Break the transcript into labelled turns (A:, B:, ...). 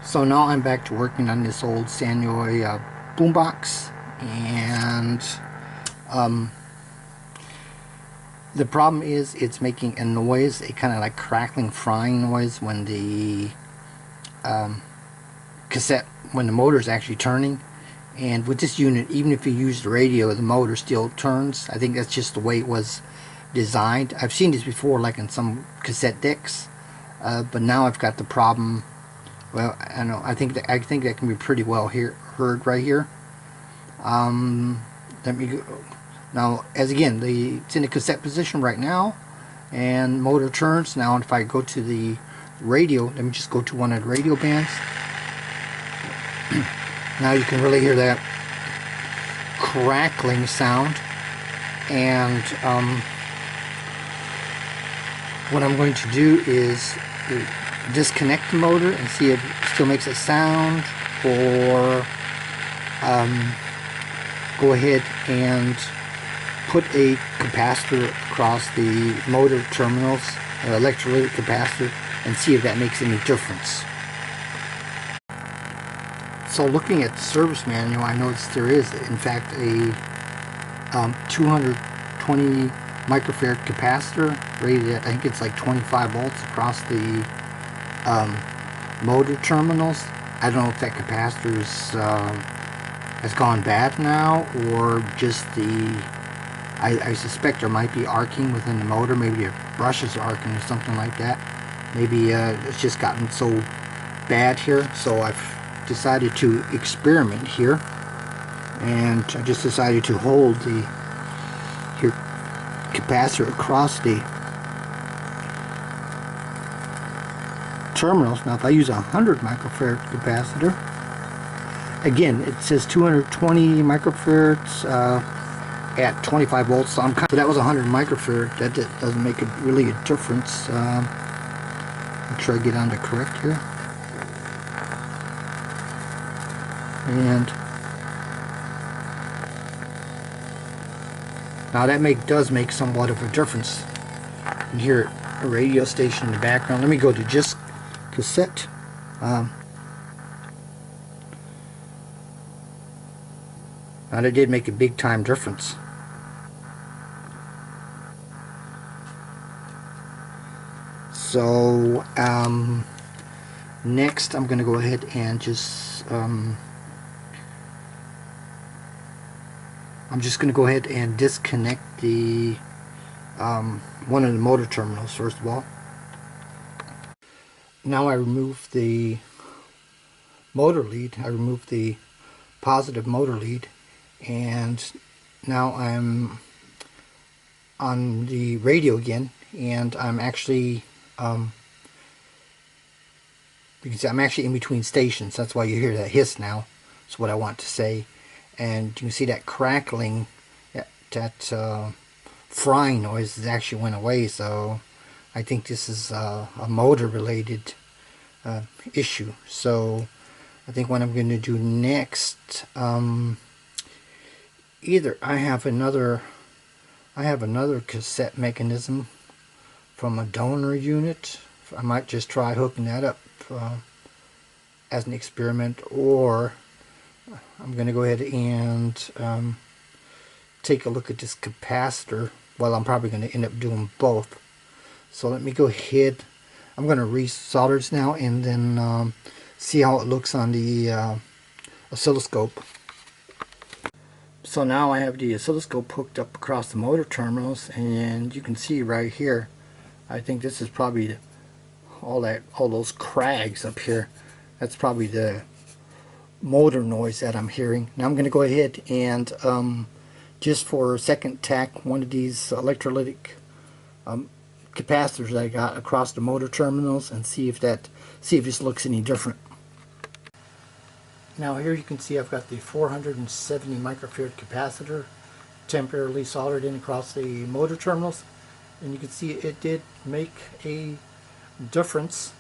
A: So now I'm back to working on this old Sanyo Boombox, and the problem is it's making a noise, a kind of like crackling, frying noise when the when the motor is actually turning. And with this unit, even if you use the radio, the motor still turns. I think that's just the way it was designed. I've seen this before, like in some cassette decks, but now I've got the problem. Well, I know. I think that can be pretty well heard right here. Let me go. Now, as again, it's in the cassette position right now, and motor turns. Now, if I go to the radio, let me just go to one of the radio bands. Now you can really hear that crackling sound. And what I'm going to do is disconnect the motor and see if it still makes a sound, or go ahead and put a capacitor across the motor terminals, an electrolytic capacitor, and see if that makes any difference. So looking at the service manual, I noticed there is in fact a 220 microfarad capacitor rated at, I think it's like 25 volts across the motor terminals. I don't know if that capacitor has gone bad now, or just I suspect there might be arcing within the motor. Maybe the brushes are arcing or something like that. Maybe it's just gotten so bad here. So I've decided to experiment here, and I just decided to hold the capacitor across the terminals. Now if I use a 100 microfarad capacitor, again it says 220 microfarads at 25 volts, so so that was 100 microfarad. That doesn't make really a difference. Make sure I get on to correct here. And now that does make somewhat of a difference. You can hear a radio station in the background. Let me go to just cassette. Now that did make a big time difference. So next I'm going to go ahead and just I'm just going to go ahead and disconnect the one of the motor terminals first of all. Now I remove the motor lead. I remove the positive motor lead, and now I'm on the radio again, and I'm actually because I'm actually in between stations. That's why you hear that hiss now. That's what I want to say. And you can see that crackling, that frying noise has actually went away. So I think this is a motor related issue. So I think what I'm going to do next, either I have another cassette mechanism from a donor unit. I might just try hooking that up as an experiment, or I'm going to go ahead and take a look at this capacitor. Well, I'm probably going to end up doing both. So let me go ahead. I'm going to resolder this now, and then see how it looks on the oscilloscope. So now I have the oscilloscope hooked up across the motor terminals, and you can see right here, I think this is probably all those crags up here. That's probably the motor noise that I'm hearing. Now I'm going to go ahead and just for a second tack one of these electrolytic capacitors that I got across the motor terminals, and see if this looks any different. Now here you can see I've got the 470 microfarad capacitor temporarily soldered in across the motor terminals, and you can see it did make a difference.